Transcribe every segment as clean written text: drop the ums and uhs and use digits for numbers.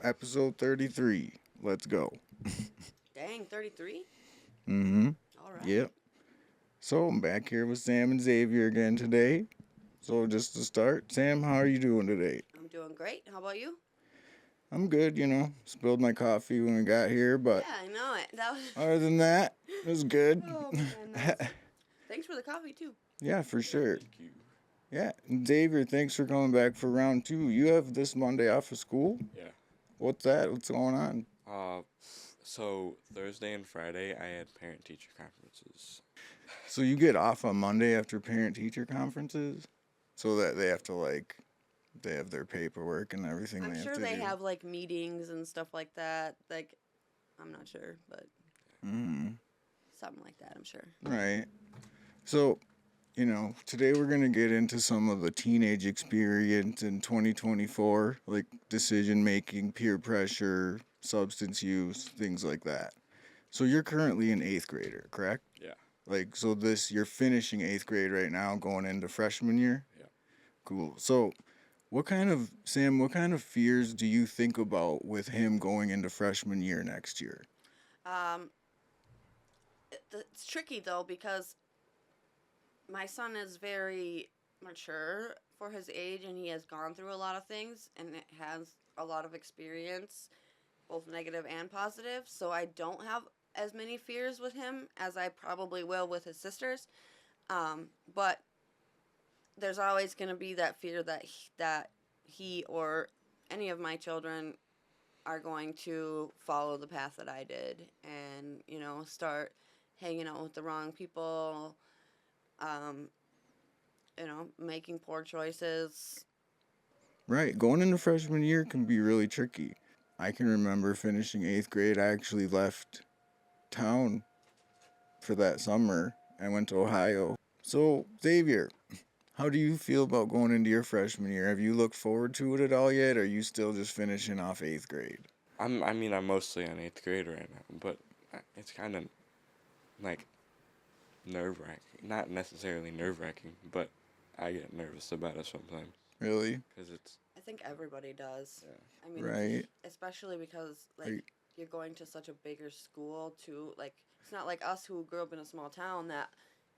Episode 33. Let's go. Dang, 33? Mm-hmm. All right. Yep. So I'm back here with Sam and Xavier again today. So just to start, Sam, how are you doing today? I'm doing great. How about you? I'm good, Spilled my coffee when we got here, Yeah, but I know it. That was... other than that, it was good. Oh, man. That was... Thanks for the coffee, too. Yeah, for sure. Thank you. Yeah, and Xavier, thanks for coming back for round 2. You have this Monday off of school? Yeah. What's that? What's going on? So Thursday and Friday I had parent-teacher conferences. So you get off on Monday after parent-teacher conferences? So that they have to, they have their paperwork and everything I'm they sure have to they do. have, meetings and stuff like that. I'm not sure, but something like that, I'm sure. Right. So, today we're going to get into some of the teenage experience in 2024, like decision-making, peer pressure, substance use, things like that. So you're currently an 8th grader, correct? Yeah. You're finishing 8th grade right now, going into freshman year? Yeah. Cool. So Sam, what kind of fears do you think about with him going into freshman year next year? It's tricky, though, because my son is very mature for his age, and he has gone through a lot of things, and it has a lot of experience, both negative and positive, so I don't have as many fears with him as I probably will with his sisters. But there's always going to be that fear that he or any of my children are going to follow the path that I did and, start hanging out with the wrong people, making poor choices. Right. Going into freshman year can be really tricky. I can remember finishing 8th grade. I actually left town for that summer. I went to Ohio. So, Xavier, how do you feel about going into your freshman year? Have you looked forward to it at all yet, or are you still just finishing off 8th grade? I'm mostly on 8th grade right now, but it's kind of nerve-wracking. Not necessarily nerve-wracking, but I get nervous about it sometimes. Really? Because it's... I think everybody does. Yeah. I mean, right. Especially because, you're going to such a bigger school, too. It's not like us who grew up in a small town that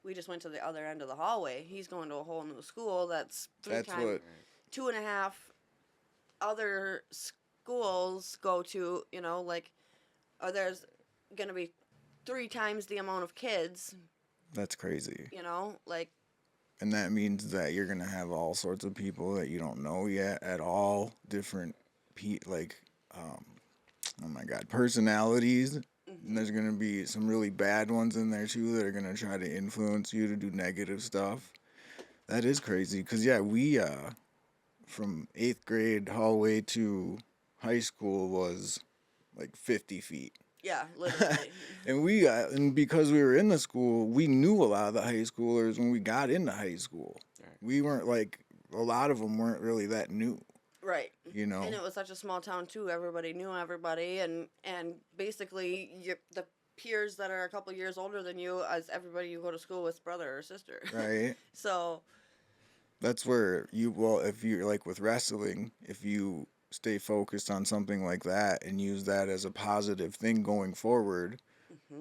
we just went to the other end of the hallway. He's going to a whole new school that's 2.5 other schools go to, or there's going to be 3 times the amount of kids. That's crazy. And that means that you're going to have all sorts of people that you don't know yet at all, different, personalities. Mm-hmm. And there's going to be some really bad ones in there, too, that are going to try to influence you to do negative stuff. That is crazy, because, we, from 8th grade hallway to high school was, 50 feet. Yeah, literally. and because we were in the school, we knew a lot of the high schoolers when we got into high school. Right. We weren't a lot of them weren't really that new. Right. And it was such a small town too. Everybody knew everybody, and basically the peers that are a couple years older than you, as everybody you go to school with, brother or sister. Right. So. That's where if you're with wrestling, if you stay focused on something like that and use that as a positive thing going forward,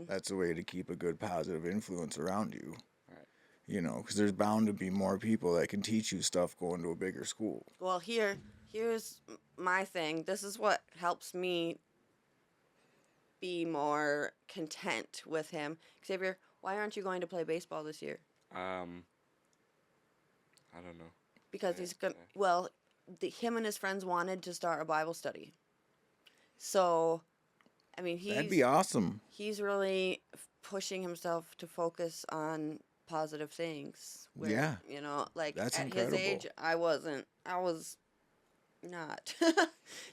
that's a way to keep a good positive influence around you. Right. Because there's bound to be more people that can teach you stuff going to a bigger school. Well, here's my thing. This is what helps me be more content with him. Xavier, why aren't you going to play baseball this year? I don't know. Because he's going to... Well... him and his friends wanted to start a Bible study. So, I mean, that'd be awesome. He's really pushing himself to focus on positive things. Where, yeah. That's at incredible. His age, I wasn't. I was not.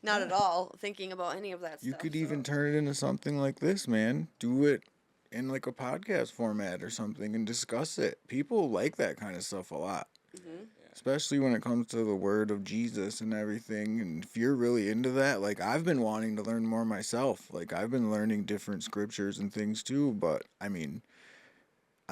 Not yeah. at all thinking about any of that stuff. You could even turn it into something like this, man. Do it in a podcast format or something and discuss it. People like that kind of stuff a lot. Mm-hmm. Especially when it comes to the word of Jesus and everything. And if you're really into that, I've been wanting to learn more myself. I've been learning different scriptures and things too, but, I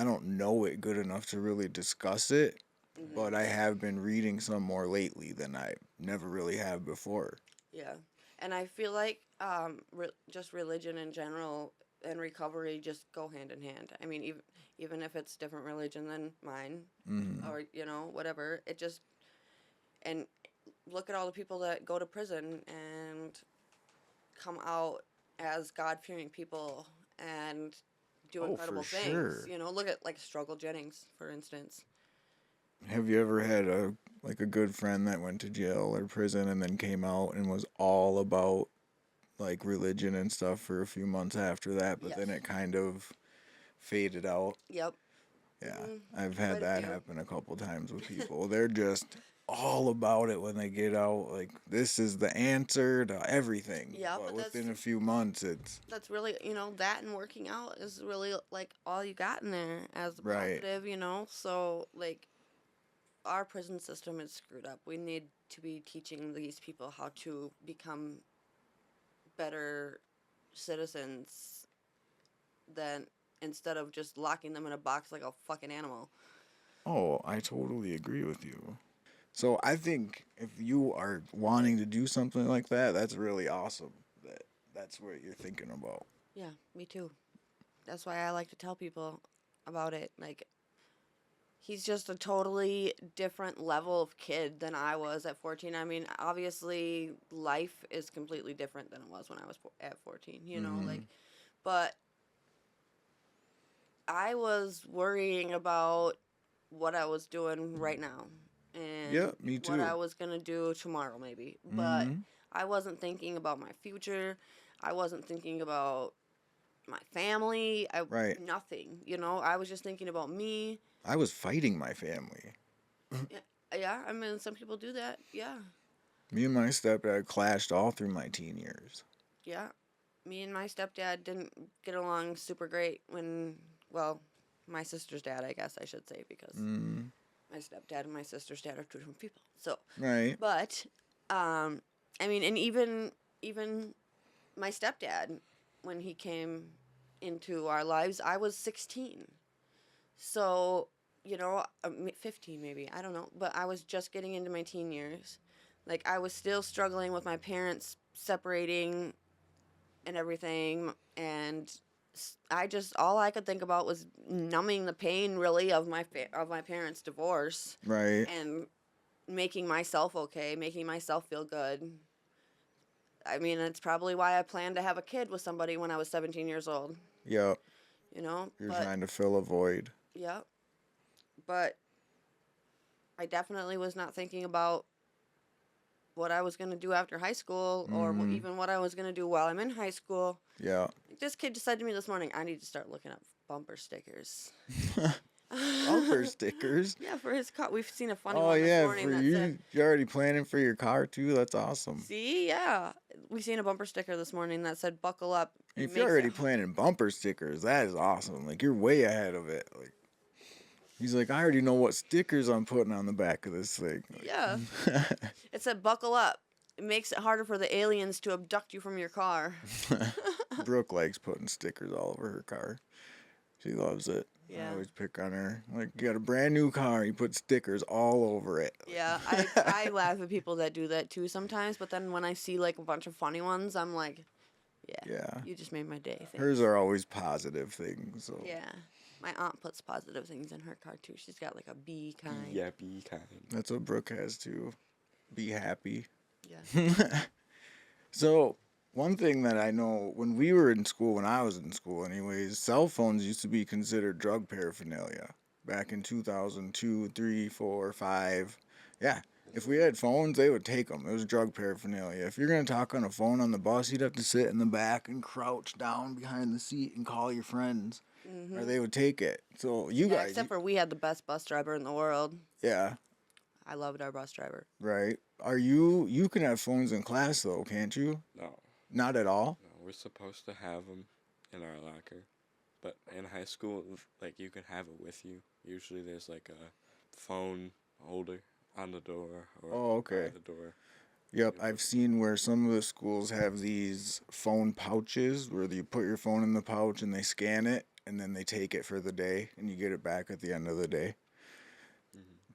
don't know it good enough to really discuss it. Mm-hmm. But I have been reading some more lately than I never really have before. Yeah. And I feel like just religion in general and recovery just go hand in hand. I mean, even if it's different religion than mine, or whatever, it just and look at all the people that go to prison and come out as God-fearing people and do Oh, incredible for things. sure. Look at like Struggle Jennings, for instance. Have you ever had a good friend that went to jail or prison and then came out and was all about like religion and stuff for a few months after that, but then Yes. it kind of faded out? Yep. Yeah, Mm-hmm. I've had Quite a that few. happen a couple times with people. They're just all about it when they get out. Like, this is the answer to everything. Yeah, but but within a few months, it's that's really, that and working out is really like all you got in there as a Right. positive. So like our prison system is screwed up. We need to be teaching these people how to become better citizens than instead of just locking them in a box like a fucking animal. Oh, I totally agree with you. So I think if you are wanting to do something like that, that's really awesome. That's what you're thinking about. Yeah, me too. That's why I like to tell people about it. Like, he's just a totally different level of kid than I was at 14. I mean, obviously, life is completely different than it was when I was at 14, but I was worrying about what I was doing right now and Yeah, me what too. I was going to do tomorrow, maybe. But Mhm. I wasn't thinking about my future. I wasn't thinking about my family. Right. Nothing, I was just thinking about me. I was fighting my family. Yeah, I mean, some people do that. Yeah. Me and my stepdad clashed all through my teen years. Yeah. Me and my stepdad didn't get along super great my sister's dad, I guess I should say, because my stepdad and my sister's dad are two different people. So, Right. but, I mean, and even my stepdad, when he came into our lives, I was 16. So, 15 maybe, I don't know, but I was just getting into my teen years. Like, I was still struggling with my parents separating and everything, and all I could think about was numbing the pain, really, of my parents' divorce, Right. and making myself okay, making myself feel good. I mean, it's probably why I planned to have a kid with somebody when I was 17 years old. Yep. You're But trying to fill a void. yeah, but I definitely was not thinking about what I was going to do after high school, or even what I was going to do while I'm in high school. Yeah. This kid just said to me this morning, I need to start looking up bumper stickers. Bumper stickers. Yeah, for his car. We've seen a funny Oh one this yeah, morning for that you. said, You're already planning for your car too. That's awesome. see, yeah. We seen a bumper sticker this morning that said, buckle up. If you're already planning bumper stickers, that is awesome. Like, you're way ahead of it. Like, he's like, I already know what stickers I'm putting on the back of this thing. Like, Yeah. It said, buckle up. It makes it harder for the aliens to abduct you from your car. Brooke likes putting stickers all over her car. She loves it. Yeah. I always pick on her. Like, you got a brand new car, you put stickers all over it. Yeah, I laugh at people that do that too sometimes, but then when I see like a bunch of funny ones, I'm like, yeah. You just made my day. Thanks. Hers are always positive things. So. Yeah. My aunt puts positive things in her car too. She's got like a bee kind. Yeah, be kind. That's what Brooke has too. Be happy. Yeah. So, one thing that I know, when we were in school, when I was in school anyways, cell phones used to be considered drug paraphernalia. Back in 2002, 3, 4, 5. Yeah. If we had phones, they would take them. It was drug paraphernalia. If you're going to talk on a phone on the bus, you'd have to sit in the back and crouch down behind the seat and call your friends. Mm-hmm. Or they would take it. So, you guys... Except for we had the best bus driver in the world. Yeah. I loved our bus driver. Right. You can have phones in class, though, can't you? No. Not at all? No, we're supposed to have them in our locker. But in high school, like, you can have it with you. Usually there's, like, a phone holder on the door or by the door. Yep, I've seen where some of the schools have these phone pouches where you put your phone in the pouch and they scan it, and then they take it for the day, and you get it back at the end of the day.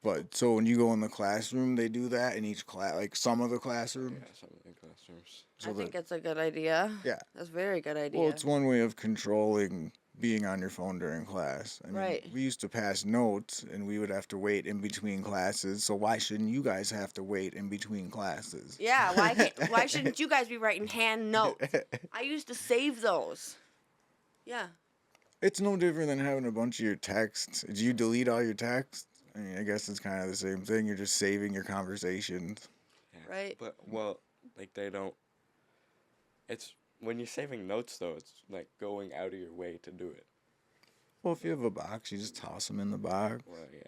But so when you go in the classroom, they do that in each class, like some of the classrooms. Yeah, some of the classrooms. So I think it's a good idea. Yeah. That's a very good idea. Well, it's one way of controlling being on your phone during class. I mean, Right. we used to pass notes, and we would have to wait in between classes. So why shouldn't you guys have to wait in between classes? Yeah, why shouldn't you guys be writing hand notes? I used to save those. Yeah. It's no different than having a bunch of your texts. Do you delete all your texts? I mean, I guess it's kind of the same thing. You're just saving your conversations. Yeah. Right. But, well, like, they don't... It's... When you're saving notes, though, it's, like, going out of your way to do it. Well, if you have a box, you just toss them in the box. Well, yeah.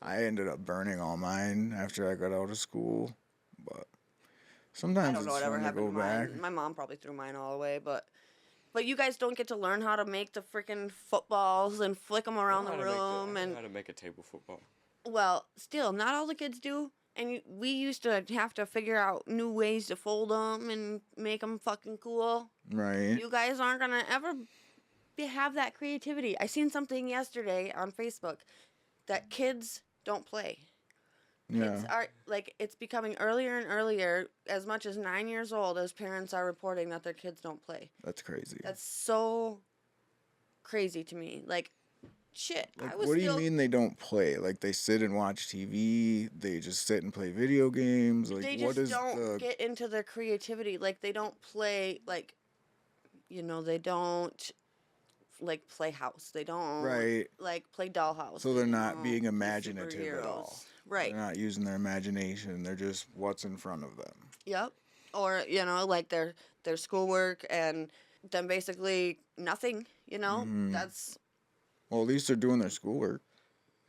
I ended up burning all mine after I got out of school, but sometimes I don't know it's whatever fun to happened go to back. mine. My mom probably threw mine all away, but you guys don't get to learn how to make the freaking footballs and flick them around the room I and know how to make a table football. well, still not all the kids do. And we used to have to figure out new ways to fold them and make them fucking cool. Right. You guys aren't gonna ever have that creativity. I seen something yesterday on Facebook that kids don't play. Kids Yeah. are like it's becoming earlier and earlier. As much as 9 years old, as parents are reporting that their kids don't play. That's crazy. That's so crazy to me. Like, shit. Like, I was what do you still, mean they don't play? Like, they sit and watch TV? They just sit and play video games? Like, they what just is don't the... get into their creativity. Like, they don't play like, they don't like play house. They don't Right. like play dollhouse. So they're They not don't being be imaginative at all. superheroes. Right. They're not using their imagination. They're just what's in front of them. Yep. Or, like their schoolwork and then basically nothing, Mhm. That's Well, at least they're doing their schoolwork.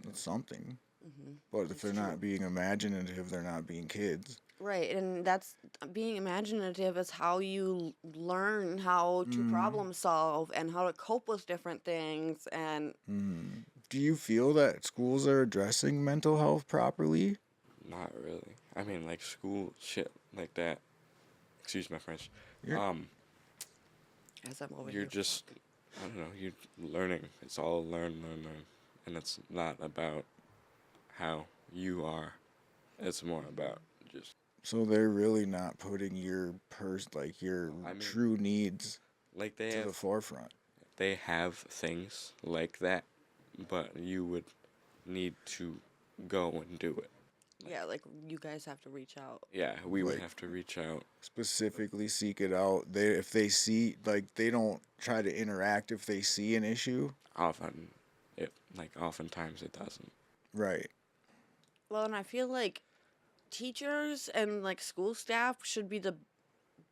That's something. mhm, But if that's they're true. not being imaginative, they're not being kids. Right, and that's being imaginative is how you learn how to Mhm. problem solve and how to cope with different things and Mm. Do you feel that schools are addressing mental health properly? Not really. I mean, like, school shit like that. Excuse my French. You're- as I'm over You're here. just... I don't know. You're learning. It's all learn. And it's not about how you are. It's more about just... So they're really not putting your I mean, true needs Like, to the forefront. they have things like that, but you would need to go and do it. Yeah, like you guys have to reach out. Yeah, we would Like- have to reach out. Specifically seek it out. If they see, like, they don't try to interact if they see an issue. Oftentimes it doesn't. Right. Well, and I feel like teachers and like school staff should be the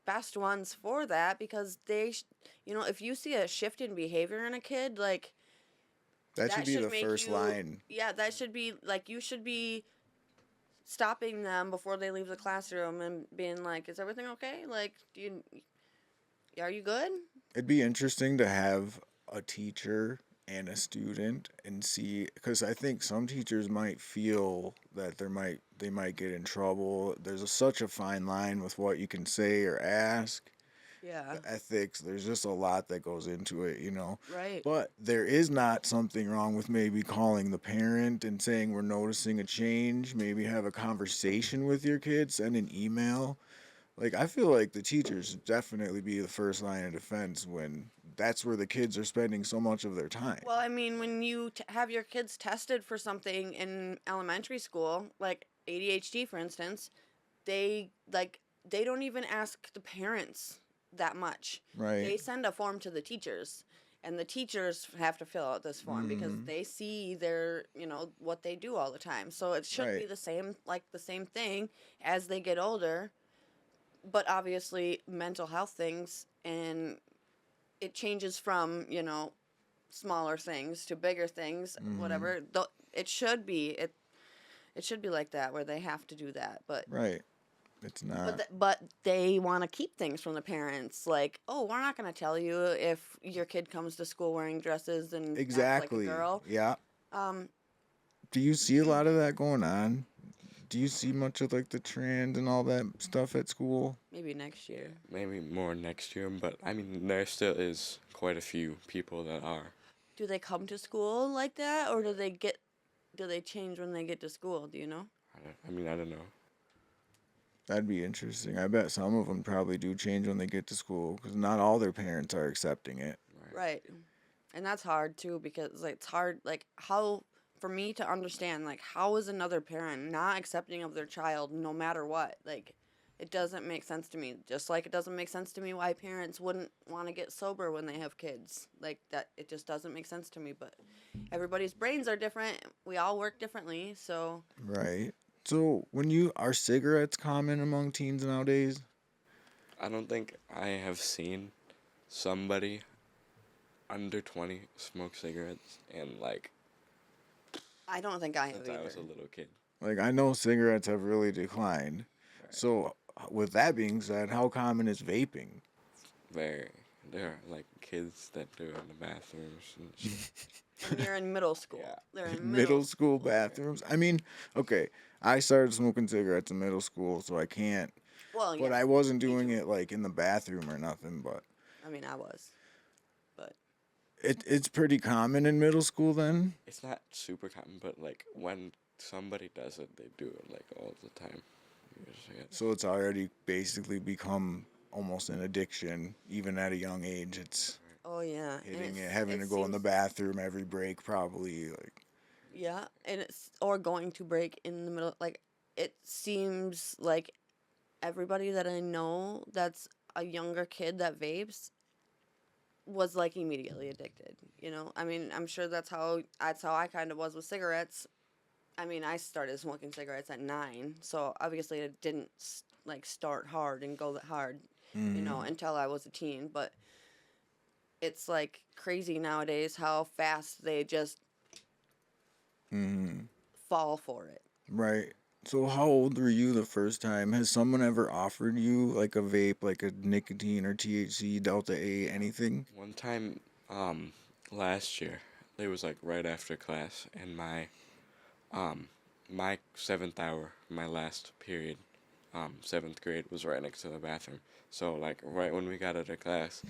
best ones for that because if you see a shift in behavior in a kid, like That should be the make first you- line. Yeah, that should be like you should be stopping them before they leave the classroom and being like, "Is everything okay? Like, are you good?" It'd be interesting to have a teacher and a student and see, because I think some teachers might feel that they might get in trouble. There's such a fine line with what you can say or ask. Yeah. The ethics, there's just a lot that goes into it, Right. But there is not something wrong with maybe calling the parent and saying we're noticing a change. Maybe have a conversation with your kid, send an email. Like, I feel like the teachers should definitely be the first line of defense when that's where the kids are spending so much of their time. Well, I mean, when you have your kids tested for something in elementary school, like ADHD, for instance, they don't even ask the parents that much. Right. They send a form to the teachers, and the teachers have to fill out this form because Mhm. they see their, what they do all the time. So it should be Right. the same thing as they get older. But obviously, mental health things and it changes from, smaller things to bigger things, whatever. It should be like that where they have to do that, but Right. It's not. but they want to keep things from the parents, like, oh, we're not going to tell you if your kid comes to school wearing dresses and Exactly. acts like a girl. Yeah. Um, Do you see a lot of that going on? Do you see much of like the trend and all that stuff at school? maybe next year. Maybe more next year, but I mean, there still is quite a few people that are. Do they come to school like that, or do they get do they change when they get to school? Do you know? I don't know. That'd be interesting. I bet some of them probably do change when they get to school because not all their parents are accepting it. Right. And that's hard too because like it's hard like how for me to understand like how is another parent not accepting of their child no matter what? Like it doesn't make sense to me. Just like it doesn't make sense to me why parents wouldn't want to get sober when they have kids. Like that it just doesn't make sense to me, but everybody's brains are different. We all work differently, so Right. So are cigarettes common among teens nowadays? I don't think I have seen somebody under 20 smoke cigarettes and like I don't think I have since either. I was a little kid. Like I know cigarettes have really declined. Right. So with that being said, how common is vaping? There are like kids that do it in the bathrooms and shit. And you're in middle school. Yeah. They're in Middle school bathrooms. I mean, okay, I started smoking cigarettes in middle school, so I can't. Well, But yeah. I wasn't doing it like in the bathroom or nothing. But I mean, I was. But it's pretty common in middle school then. It's not super common, but like when somebody does it, they do it like all the time. So it's already basically become almost an addiction, even at a young age. It's oh yeah, hitting it, having to go in the bathroom every break, probably like. Yeah, and it's or going to break in the middle. Like it seems like everybody that I know that's a younger kid that vapes was like immediately addicted. You know, I mean, I'm sure that's how I kind of was with cigarettes. I mean, I started smoking cigarettes at 9, so obviously it didn't like start hard and go that hard, you know, until I was a teen. But it's like crazy nowadays how fast they just fall for it. Right. So how old were you the first time? Has someone ever offered you like a vape, like a nicotine or THC, Delta 8, anything? One time, last year, it was like right after class, and my 7th hour, my last period, 7th grade was right next to the bathroom. So like right when we got out of class,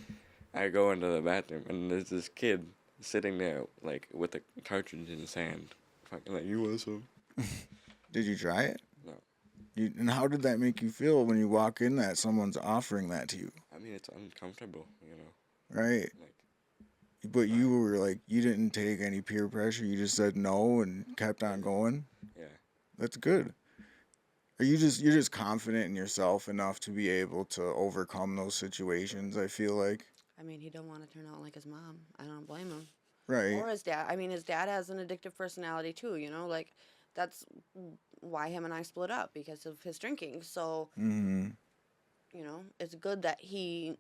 I go into the bathroom and there's this kid sitting there like with a cartridge in his hand, fucking like, you want some? Did you try it? No. And how did that make you feel when you walk in that someone's offering that to you? I mean, it's uncomfortable, you know. Right. Like, But you were like, you didn't take any peer pressure. You just said no and kept on going. yeah. That's good. You're just confident in yourself enough to be able to overcome those situations, I feel like. I mean, he don't want to turn out like his mom. I don't blame him. Right. Or his dad. I mean, his dad has an addictive personality too, you know? Like, that's why him and I split up, because of his drinking. So, you know, it's good that he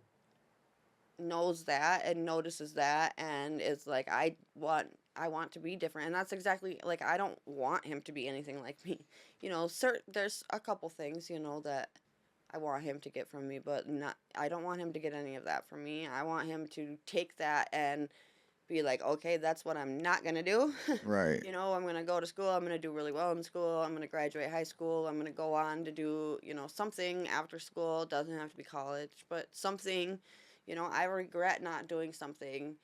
knows that and notices that and is like, I want to be different. And that's exactly, like, I don't want him to be anything like me. You know, there's a couple things, you know, that I want him to get from me, but I don't want him to get any of that from me. I want him to take that and be like, okay, that's what I'm not going to do. Right. You know, I'm going to go to school. I'm going to do really well in school. I'm going to graduate high school. I'm going to go on to do, you know, something after school. It doesn't have to be college, but something, you know, I regret not doing something.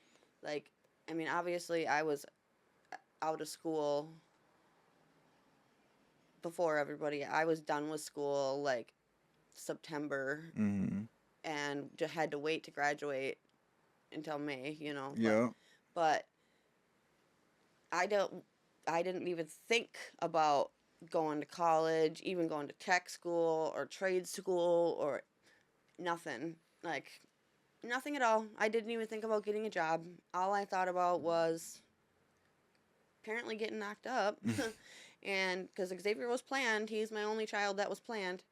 Like, I mean, obviously I was out of school before everybody. I was done with school like September and just had to wait to graduate until May, you know. Yeah. But I didn't even think about going to college, even going to tech school or trade school or nothing. Like, nothing at all. I didn't even think about getting a job. All I thought about was apparently getting knocked up. And because Xavier was planned, he's my only child that was planned.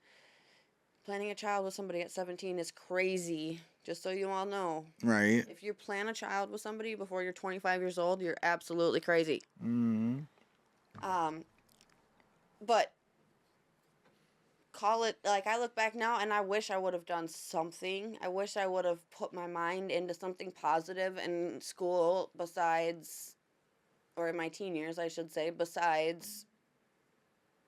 Planning a child with somebody at 17 is crazy, just so you all know. Right. If you plan a child with somebody before you're 25 years old, you're absolutely crazy. But call it, like, I look back now and I wish I would have done something. I wish I would have put my mind into something positive in school besides, or in my teen years, I should say, besides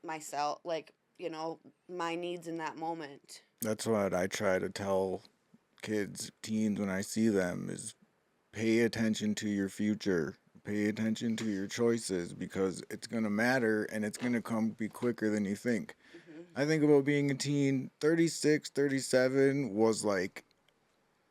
myself, like, you know, my needs in that moment. That's what I try to tell kids, teens, when I see them, is pay attention to your future. pay attention to your choices because it's going to matter and it's going to come be quicker than you think. I think about being a teen, 36, 37 was like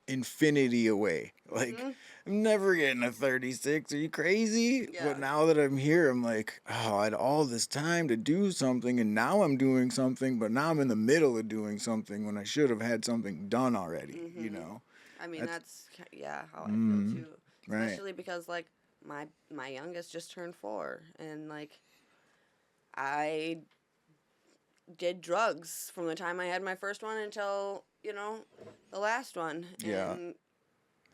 infinity away. Like, I'm never getting a 36. Are you crazy? Yeah. But now that I'm here, I'm like, oh, I had all this time to do something, and now I'm doing something, but now I'm in the middle of doing something when I should have had something done already, you know? I mean, that's how I feel too. Right. Especially because, like, my youngest just turned 4, and, like, I did drugs from the time I had my first one until, the last one. Yeah. And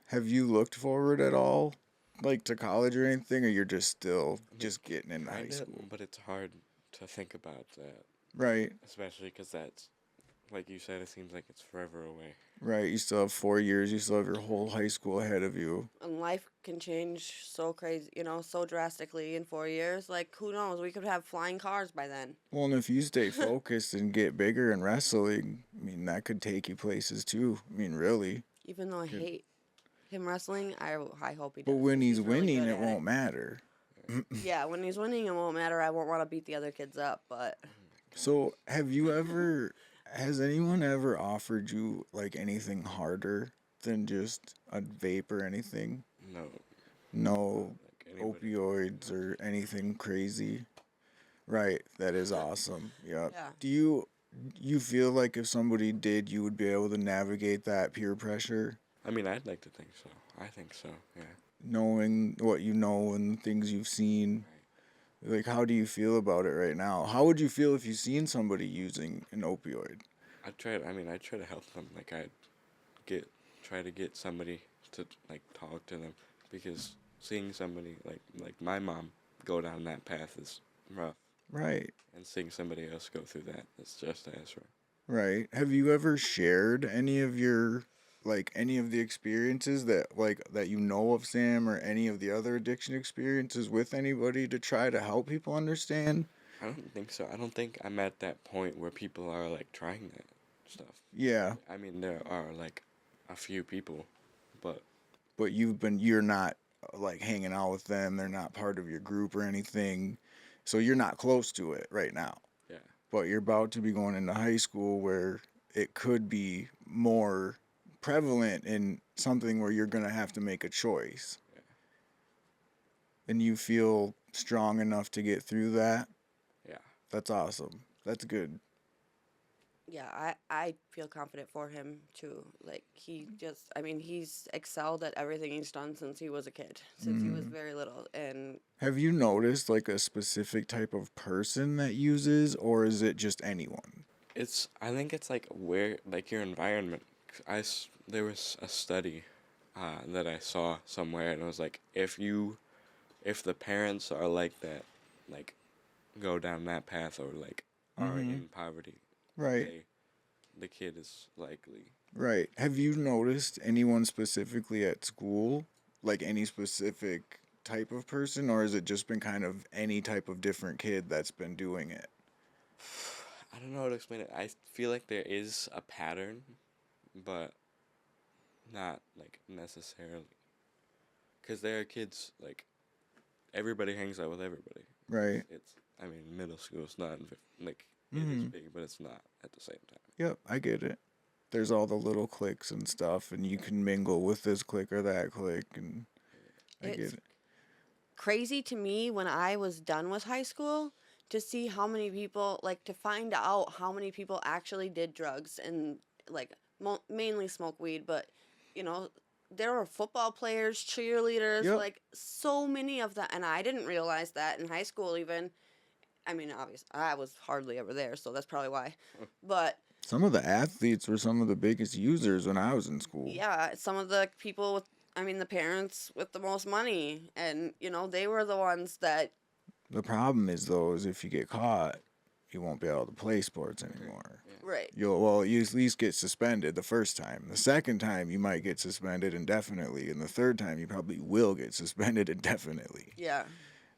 have you looked forward at all, like, to college or anything, or you're just still just getting into high school? But it's hard to think about that. Right. Especially because that's, like you said, it seems like it's forever away. Right. You still have 4 years. You still have your whole high school ahead of you. And life can change so crazy, so drastically in 4 years. Like, who knows? We could have flying cars by then. Well, and if you stay focused and get bigger in wrestling, I mean, that could take you places too. I mean, really. Even though I hate him wrestling, I hope he does. But when he's really winning, good it won't matter. Yeah, when he's winning, it won't matter. I won't want to beat the other kids up, but... So, has anyone ever offered you, like, anything harder than just a vape or anything? No. No Like opioids or anything crazy? Right, that is awesome. Yep. Yeah. Do you feel like if somebody did, you would be able to navigate that peer pressure? I mean, I'd like to think so. I think so, yeah. Knowing what you know and the things you've seen. Like, how do you feel about it right now? How would you feel if you seen somebody using an opioid? I'd try to help them. Like, try to get somebody to, like, talk to them. Because seeing somebody, like my mom go down that path is rough. Right. And seeing somebody else go through that is just as rough. Right. Have you ever shared any of the experiences that you know of Sam or any of the other addiction experiences with anybody to try to help people understand? I don't think so. I don't think I'm at that point where people are, like, trying that stuff. Yeah. I mean, there are, like, a few people, but you're not, like, hanging out with them. They're not part of your group or anything. So you're not close to it right now. yeah. But you're about to be going into high school where it could be more prevalent in something where you're going to have to make a choice. Yeah. And you feel strong enough to get through that? Yeah. That's awesome. That's good. Yeah, I feel confident for him, too. Like, he's excelled at everything he's done since he was a kid, since he was very little. And have you noticed, like, a specific type of person that uses, or is it just anyone? I think it's, like, where, like, your environment. There was a study that I saw somewhere, and it was, like, if the parents are like that, like, go down that path or, like, are in poverty, right, the kid is likely. Right. Have you noticed anyone specifically at school, like any specific type of person, or has it just been kind of any type of different kid that's been doing it? I don't know how to explain it. I feel like there is a pattern, but not, like, necessarily. Because there are kids, like, everybody hangs out with everybody. Right. Middle school is not, like, it is big, but it's not at the same time. Yep, I get it. There's all the little cliques and stuff, and you can mingle with this clique or that clique, and I get it. Crazy to me when I was done with high school to see how many people, like, to find out how many people actually did drugs and, like, mainly smoke weed, but, there were football players, cheerleaders, like, so many of them, and I didn't realize that in high school even. I mean, obviously, I was hardly ever there, so that's probably why, but... Some of the athletes were some of the biggest users when I was in school. Yeah, some of the people the parents with the most money, and, they were the ones that... The problem is, though, is if you get caught, you won't be able to play sports anymore. Yeah. Right. You at least get suspended the first time. The second time, you might get suspended indefinitely, and the third time, you probably will get suspended indefinitely. Yeah.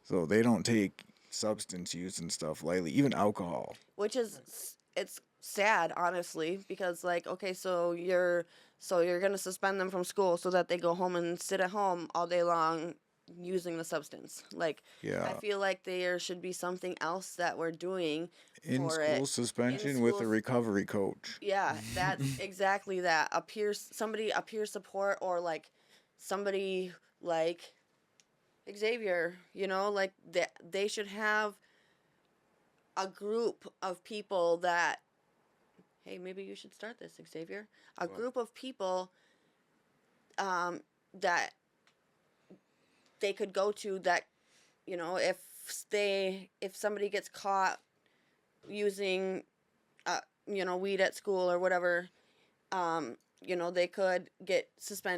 So they don't take substance use and stuff lightly, even alcohol. Which is, it's sad, honestly, because, like, okay, so you're gonna suspend them from school so that they go home and sit at home all day long using the substance. Like, Yeah. I feel like there should be something else that we're doing In for school it. suspension with a recovery coach. Yeah, that's exactly that. A peer support, or like somebody like Xavier, like they should have a group of people that, hey, maybe you should start this, Xavier. A group of people that they could go to that, if somebody gets caught using weed at school or whatever, they could get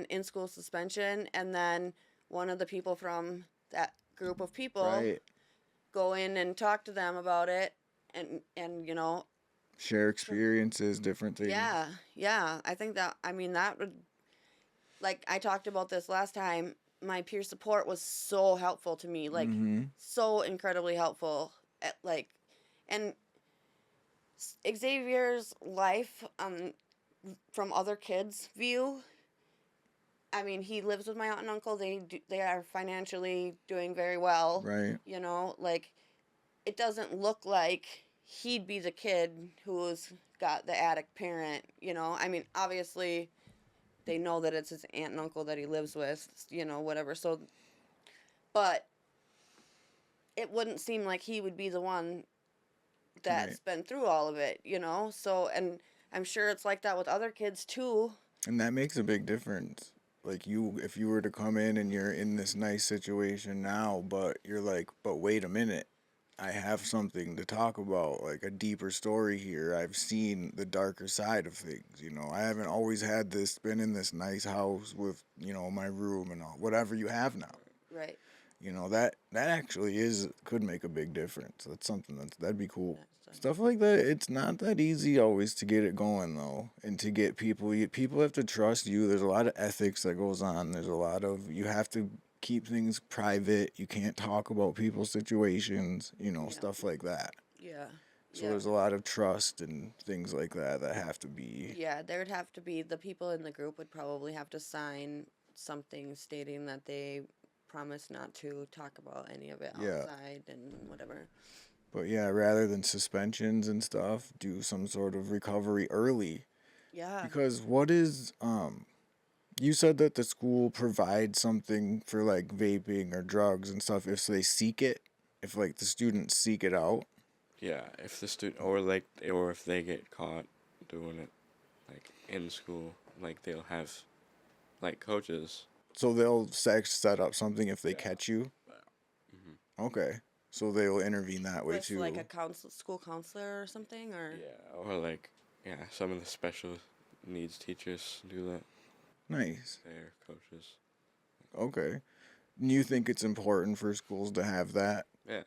in school suspension, and then one of the people from that group of people go in and talk to them about it, and share experiences, different things. Yeah. I think that would, like I talked about this last time. My peer support was so helpful to me, like so incredibly helpful. And Xavier's life, from other kids' view, he lives with my aunt and uncle. They are financially doing very well. Right. Like, it doesn't look like he'd be the kid who's got the addict parent. Obviously, they know that it's his aunt and uncle that he lives with. Whatever. So, but it wouldn't seem like he would be the one that's been through all of it. So, and I'm sure it's like that with other kids too. And that makes a big difference. Like, if you were to come in and you're in this nice situation now, but you're like, but wait a minute, I have something to talk about, like a deeper story here. I've seen the darker side of things, I haven't always been in this nice house with, my room and all, whatever you have now. Right. That actually could make a big difference. That's something that'd be cool. Stuff like that, it's not that easy always to get it going, though, and to get people have to trust you. There's a lot of ethics that goes on. There's a lot of, you have to keep things private. You can't talk about people's situations, stuff like that. Yeah. So there's a lot of trust and things like that have to be. Yeah, there would have to be, the people in the group would probably have to sign something stating that they promise not to talk about any of it outside and whatever. But yeah, rather than suspensions and stuff, do some sort of recovery early. Yeah. Because what is, you said that the school provides something for like vaping or drugs and stuff if they seek it, if like the students seek it out. Yeah, if the student, or if they get caught doing it, like in school, like they'll have, like, coaches. So they'll set up something if they catch you. Mm-hmm. Okay. So they will intervene that way too. Like a school counselor or something, or some of the special needs teachers do that. Nice. They're coaches. Okay. Do you think it's important for schools to have that? Yeah,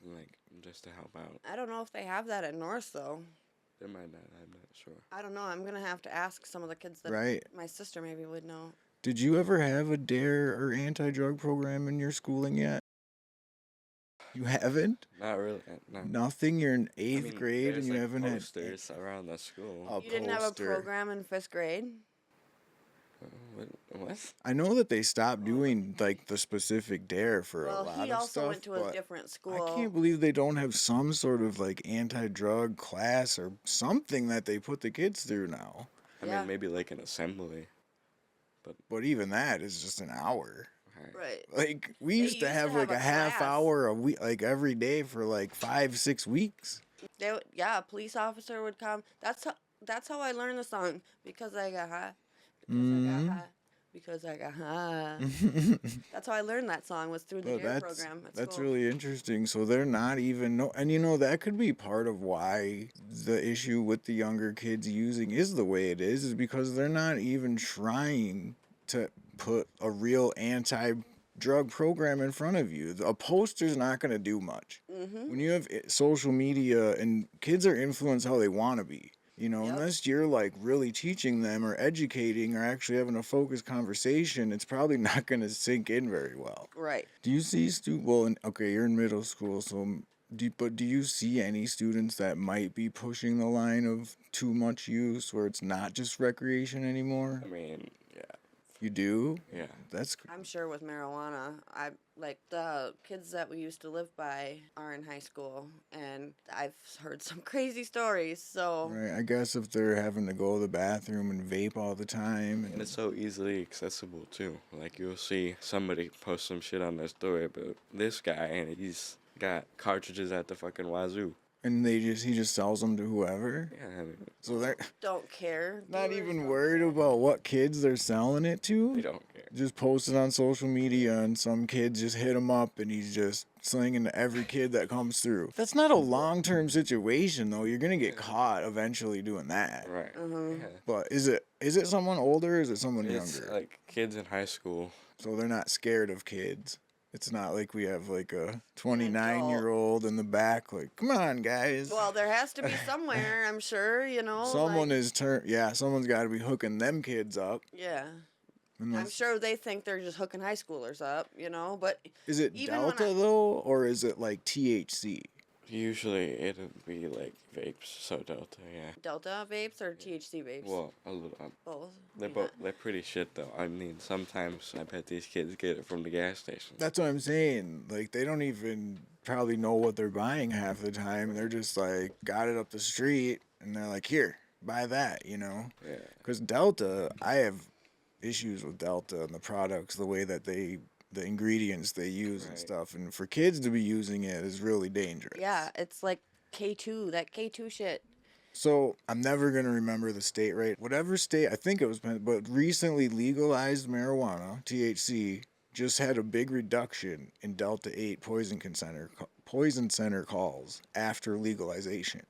like just to help out. I don't know if they have that at North though. They might not. I'm not sure. I don't know. I'm gonna have to ask some of the kids that my sister maybe would know. Did you ever have a DARE or anti-drug program in your schooling yet? You haven't? Not really. No. Nothing? You're in 8th grade and you haven't had posters around the school. You didn't have a program in 5th grade? What? I know that they stopped doing like the specific DARE for a lot of stuff. Well, he also went to a different school. I can't believe they don't have some sort of like anti-drug class or something that they put the kids through now. I mean, maybe like an assembly. But even that is just an hour. Right. Like, we used to have like a half hour a week, like every day for like 5-6 weeks. A police officer would come. That's how I learned the song. Because I got high. Because I got high. That's how I learned that song, was through the DARE program. That's really interesting. So they're not even and that could be part of why the issue with the younger kids using is the way it is because they're not even trying to put a real anti-drug program in front of you. A poster's not going to do much. Mm-hmm. When you have social media and kids are influenced how they want to be. Unless you're like really teaching them or educating or actually having a focused conversation, it's probably not going to sink in very well. Right. Do you see you're in middle school, so do you see any students that might be pushing the line of too much use where it's not just recreation anymore? I mean, yeah, You do? Yeah. I'm sure with marijuana, like the kids that we used to live by are in high school, and I've heard some crazy stories. So Right. I guess if they're having to go to the bathroom and vape all the time, and it's so easily accessible too. Like you'll see somebody post some shit on their story about this guy, and he's got cartridges at the fucking wazoo. And he just sells them to whoever. Yeah, I mean, so they're don't care. Not even worried about what kids they're selling it to. They don't care. Just post it on social media, and some kids just hit him up, and he's just slinging to every kid that comes through. That's not a long-term situation, though. You're gonna get caught eventually doing that. Right. Mm-hmm. Yeah. But is it someone older or is it someone younger? Like kids in high school. So they're not scared of kids. It's not like we have like a 29-year-old in the back, like, come on, guys. Well, there has to be somewhere, I'm sure, Someone someone's got to be hooking them kids up. Yeah. I'm sure they think they're just hooking high schoolers up, but... Is it Delta, though, or is it like THC? Usually it'll be like vapes, so Delta, yeah. Delta vapes or THC vapes? Well, a little both. They're pretty shit though. I mean, sometimes I bet these kids get it from the gas station. That's what I'm saying. Like, they don't even probably know what they're buying half the time. They're just like, got it up the street, and they're like, here, buy that, Yeah. Because Delta, I have issues with Delta and the products, the way that the ingredients they use and stuff, and for kids to be using it is really dangerous. Yeah, it's like K2, that K2 shit. So I'm never gonna remember the state rate. Whatever state, I think it was, but recently legalized marijuana, THC, just had a big reduction in Delta 8 poison center calls after legalization.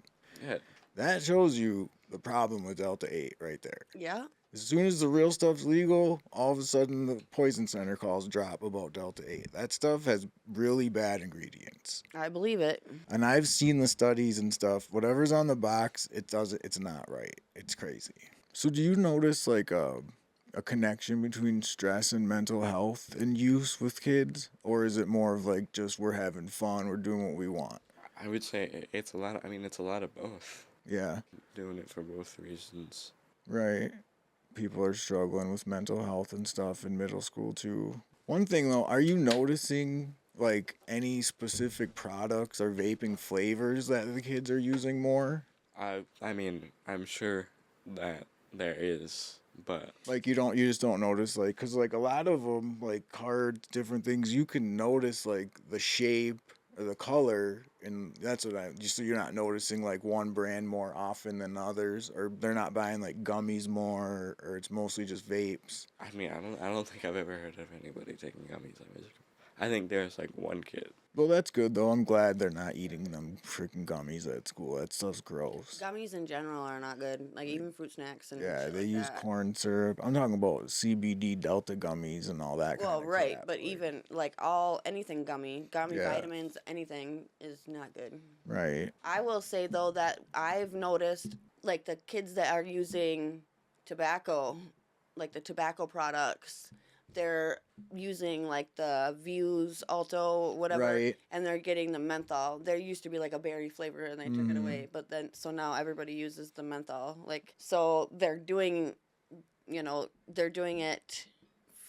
Yeah. That shows you the problem with Delta 8 right there. Yeah. As soon as the real stuff's legal, all of a sudden the poison center calls drop about Delta 8. That stuff has really bad ingredients. I believe it. And I've seen the studies and stuff. Whatever's on the box, it's not right. It's crazy. So do you notice like a connection between stress and mental health and use with kids? Or is it more of like just we're having fun, we're doing what we want? I would say it's a lot of both. Yeah. Doing it for both reasons. Right. People are struggling with mental health and stuff in middle school too. One thing though, are you noticing like any specific products or vaping flavors that the kids are using more? I mean, I'm sure that there is, but like you just don't notice, like, because like a lot of them, like cards, different things, you can notice like the shape or the color, and that's what so you're not noticing like one brand more often than others, or they're not buying like gummies more, or it's mostly just vapes. I mean, I don't think I've ever heard of anybody taking gummies. I think there's like one kid. Well, that's good though. I'm glad they're not eating them freaking gummies at school. That stuff's gross. Gummies in general are not good. Like even fruit snacks and yeah, shit they like use that. corn syrup. I'm talking about CBD Delta gummies and all that. Well, kind of right, crap. but even like anything gummy vitamins, anything is not good. Right. I will say though that I've noticed like the kids that are using tobacco, like the tobacco products, they're using like the Views, Alto, whatever, Right. and they're getting the menthol. There used to be like a berry flavor and they took it away, but then so now everybody uses the menthol. Like so they're doing it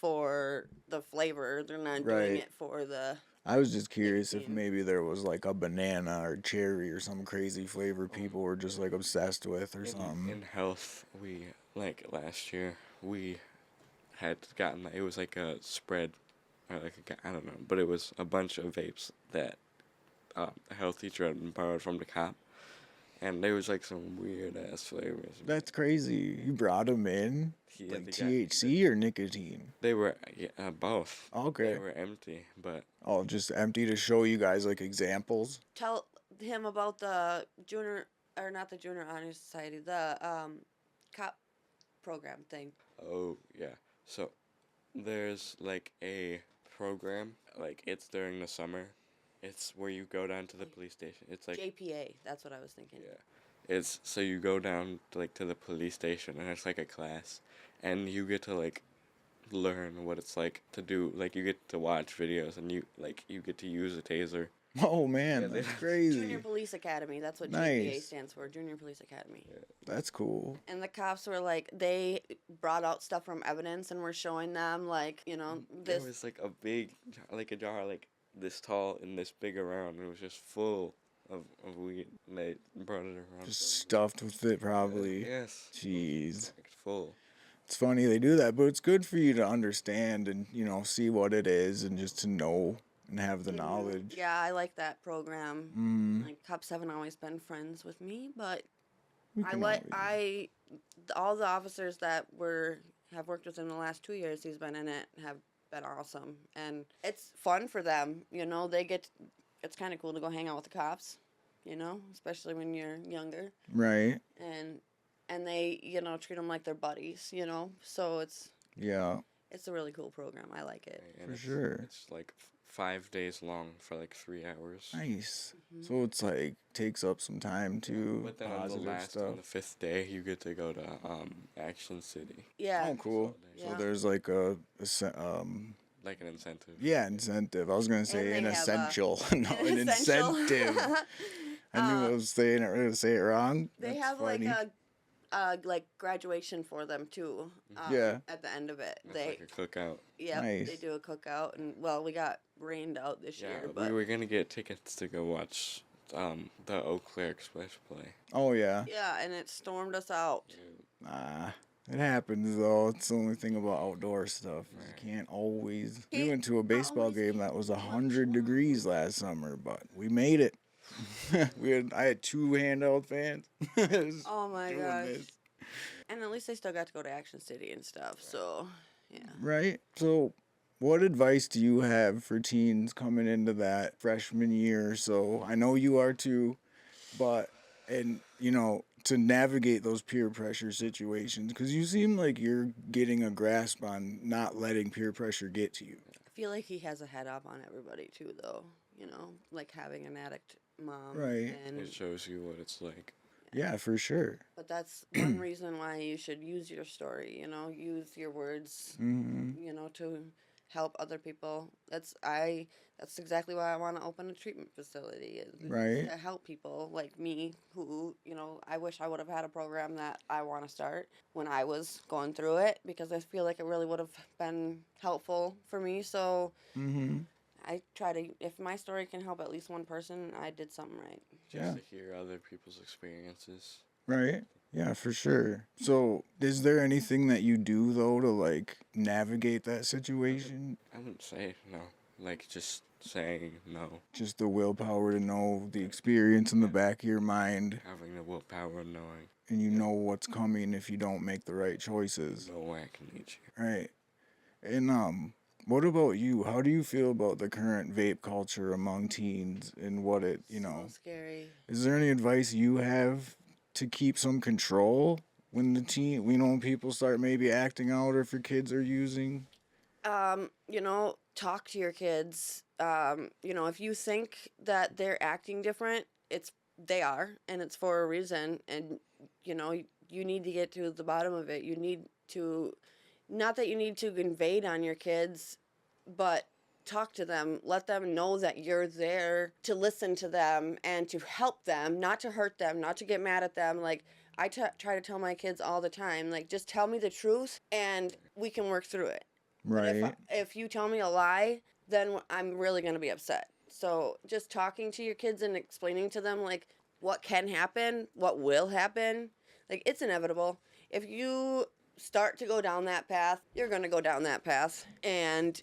for the flavor. They're not doing it for the I was just curious if maybe there was like a banana or cherry or some crazy flavor people were just like obsessed with or something. In health, we like last year we had gotten, it was like a spread, or like I don't know, but it was a bunch of vapes that a health teacher had borrowed from the cop, and there was like some weird ass flavors. That's crazy. You brought them in? Yeah, like THC or nicotine? They were both. Okay. They were empty, but... Oh, just empty to show you guys like examples? Tell him about the junior, or not the Junior Honor Society, the cop program thing. Oh, yeah. So, there's like a program, like it's during the summer. It's where you go down to the police station. It's like... JPA, that's what I was thinking. Yeah. It's, so you go down to the police station, and it's like a class, and you get to like learn what it's like to do, like you get to watch videos, and you get to use a taser. Oh man, Yeah, that's Junior crazy. Police Academy. That's what JPA Nice. stands for, Junior Police Academy. Yeah. That's cool. And the cops were like, they brought out stuff from evidence and were showing them, like, you know, There this. was like a big, like a jar like this tall and this big around, and it was just full of weed. And they brought it around. Just stuffed with it, probably. Yes. Jeez. Like full. It's funny they do that, but it's good for you to understand and, you know, see what it is and just to know and have the knowledge. Yeah, I like that program. Mm. Like, cops haven't always been friends with me, but We can always- all the officers that have worked with him the last 2 years he's been in it have been awesome, and it's fun for them. You know, it's kind of cool to go hang out with the cops. You know, especially when you're younger. Right. And they, you know, treat them like their buddies. You know, so it's a really cool program. I like it. And For it's, sure. It's like 5 days long for like 3 hours. Nice. So it's like takes up some time too. But then positive on stuff. the 5th day, you get to go to Action City. Yeah. Oh, cool. Yeah. So there's like a Like an incentive. yeah, incentive. I was gonna say And an they have essential. No, an an essential. incentive. I knew I was saying it. Gonna say it wrong. They That's have funny. like like graduation for them too. Yeah. At the end of it, It's they like a cookout. Nice. they do a cookout, and well, we got rained out this Yeah, year, but we were gonna get tickets to go watch the Eau Claire Express play. Oh yeah. yeah, and it stormed us out. Nah. It happens though. It's the only thing about outdoor stuff. You Right. can't always. We Can't went to a baseball always game that was 100 degrees last summer, but we made it. I had 2 handheld fans. Oh my doing gosh! this. And at least I still got to go to Action City and stuff. So yeah. Right. So, what advice do you have for teens coming into that freshman year? So, I know you are too, but, and, you know, to navigate those peer pressure situations, because you seem like you're getting a grasp on not letting peer pressure get to you. I feel like he has a head up on everybody too, though. You know, like having an addict mom. Right. And It shows you what it's like. Yeah, for sure. but that's one reason why you should use your story. You know, use your words. Mm-hmm. You know, to help other people. That's exactly why I want to open a treatment facility. Is Right. To help people like me who, you know, I wish I would have had a program that I want to start when I was going through it, because I feel like it really would have been helpful for me. So Mm-hmm. I try to, if my story can help at least one person, I did something right. Just Yeah. to hear other people's experiences. Right. Yeah, for sure. So, is there anything that you do though to like navigate that situation? I wouldn't say no. Like just saying no. Just the willpower to know the experience in the back of your mind, Having the willpower of knowing and you know what's coming if you don't make the right choices. no way I can reach you. Right. And what about you? How do you feel about the current vape culture among teens and what it, you know, So scary. is there any advice you have to keep some control when when people start maybe acting out, or if your kids are using? You know, talk to your kids. You know, if you think that they're acting different, they are, and it's for a reason. And you know, you need to get to the bottom of it. You need to, not that you need to invade on your kids, but talk to them. Let them know that you're there to listen to them and to help them, not to hurt them, not to get mad at them. Like I try to tell my kids all the time, like, just tell me the truth and we can work through it. Right. But if you tell me a lie, then I'm really going to be upset. So just talking to your kids and explaining to them, like, what can happen, what will happen. Like, it's inevitable. If you start to go down that path, you're going to go down that path. And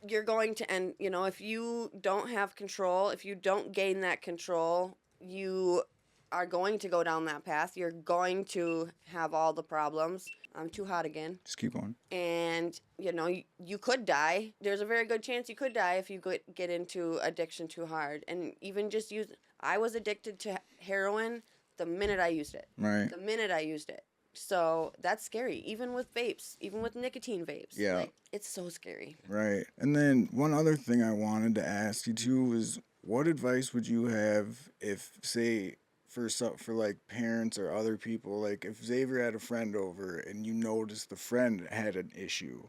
you're going to end, you know, if you don't have control, if you don't gain that control, you are going to go down that path. You're going to have all the problems. I'm too hot again. Just keep going. And, you know, you could die. There's a very good chance you could die if you get into addiction too hard. And even just I was addicted to heroin the minute I used it. Right. The minute I used it. So that's scary, even with vapes, even with nicotine vapes. Yeah. Like, it's so scary. Right. And then one other thing I wanted to ask you too was, what advice would you have if, say, for like parents or other people, like if Xavier had a friend over and you noticed the friend had an issue,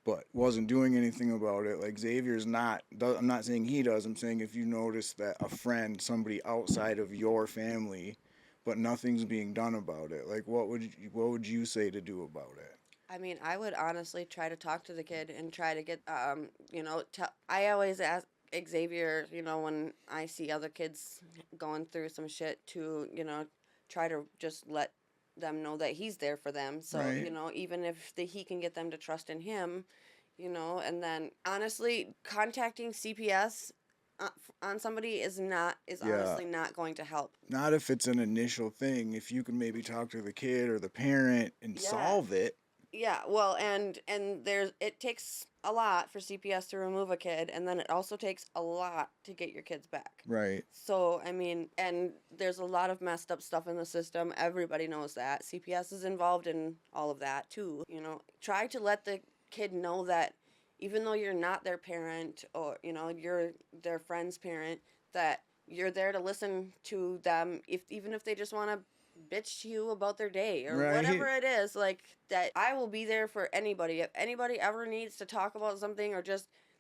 but wasn't doing anything about it. Like Xavier's not. I'm not saying he does. I'm saying if you notice that a friend, somebody outside of your family, but nothing's being done about it. Like what would you say to do about it? I mean, I would honestly try to talk to the kid and try to get, I always ask Xavier, when I see other kids going through some shit to, try to just let them know that he's there for them. So, Right. Even if he can get them to trust in him, and then honestly, contacting CPS on somebody is Yeah. honestly not going to help. Not if it's an initial thing. If you can maybe talk to the kid or the parent and Yeah. solve it. Yeah, well, and it takes a lot for CPS to remove a kid, and then it also takes a lot to get your kids back. Right. So, I mean, and there's a lot of messed up stuff in the system. Everybody knows that. CPS is involved in all of that too. Try to let the kid know that even though you're not their parent or you're their friend's parent, that you're there to listen to them even if they just want to bitch to you about their day or Right. whatever it is, like that. I will be there for anybody. If anybody ever needs to talk about something or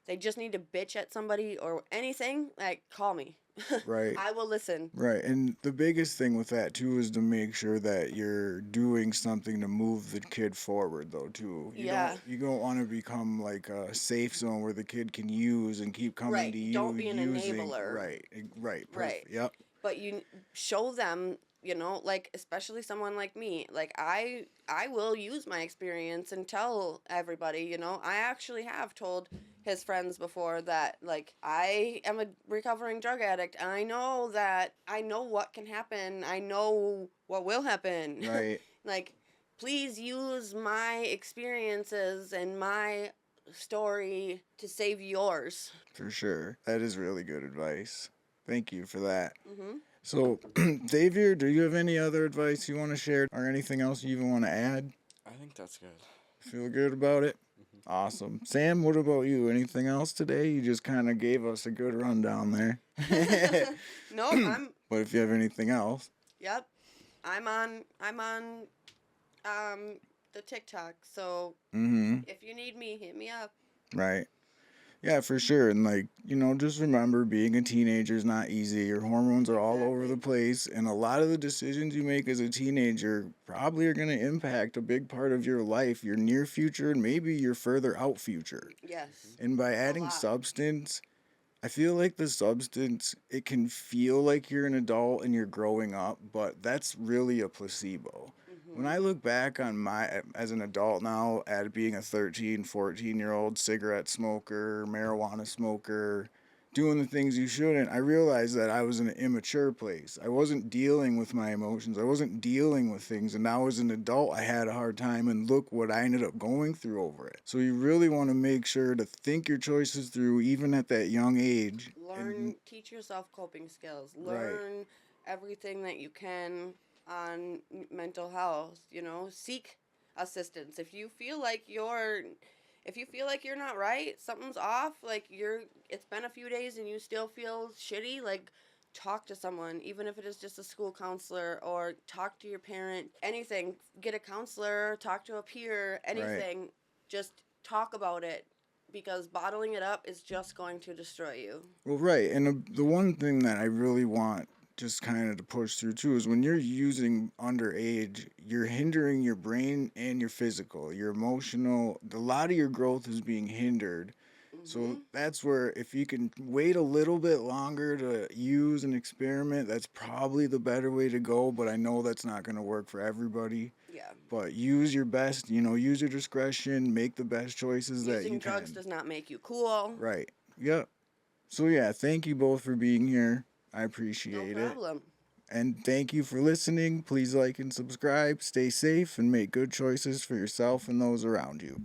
they just need to bitch at somebody or anything, like, call me. Right. I will listen. Right. And the biggest thing with that too is to make sure that you're doing something to move the kid forward though too. You don't want to become like a safe zone where the kid can use and keep coming Right. to you. Don't be an using, enabler. Right. Right. Perfect. Right. Yep. But you show them, like, especially someone like me, like I will use my experience and tell everybody. I actually have told his friends before that, like, I am a recovering drug addict, and I know what can happen. I know what will happen. Right. Like, please use my experiences and my story to save yours. For sure. That is really good advice. Thank you for that. Mm-hmm. So, Xavier, do you have any other advice you want to share or anything else you even want to add? I think that's good. Feel good about it? Awesome. Sam, what about you? Anything else today? You just kind of gave us a good rundown there. No, But if you have anything else. Yep. I'm on the TikTok, so if you need me, hit me up. Right. Yeah, for sure. And just remember being a teenager is not easy. Your hormones are all over the place. And a lot of the decisions you make as a teenager probably are going to impact a big part of your life, your near future, and maybe your further out future. Yes. And by adding substance, I feel like the substance, it can feel like you're an adult and you're growing up, but that's really a placebo. When I look back on as an adult now, at being a 13, 14-year-old cigarette smoker, marijuana smoker, doing the things you shouldn't, I realized that I was in an immature place. I wasn't dealing with my emotions. I wasn't dealing with things. And now as an adult, I had a hard time, and look what I ended up going through over it. So you really want to make sure to think your choices through, even at that young age. Teach yourself coping skills. Learn everything that you can on mental health. Seek assistance if you feel like you're not right, something's off, like it's been a few days and you still feel shitty, like, talk to someone, even if it is just a school counselor, or talk to your parent. Anything, get a counselor, talk to a peer, anything. Just talk about it, because bottling it up is just going to destroy you. Well, right. And the one thing that I really want just kind of to push through too is when you're using underage, you're hindering your brain and your physical, your emotional. A lot of your growth is being hindered. So that's where, if you can wait a little bit longer to use and experiment, that's probably the better way to go. But I know that's not going to work for everybody. Yeah. But use your best, use your discretion, make the best choices that you can. Using drugs does not make you cool. Right. Yep. So yeah, thank you both for being here. I appreciate it. No problem. And thank you for listening. Please like and subscribe. Stay safe and make good choices for yourself and those around you.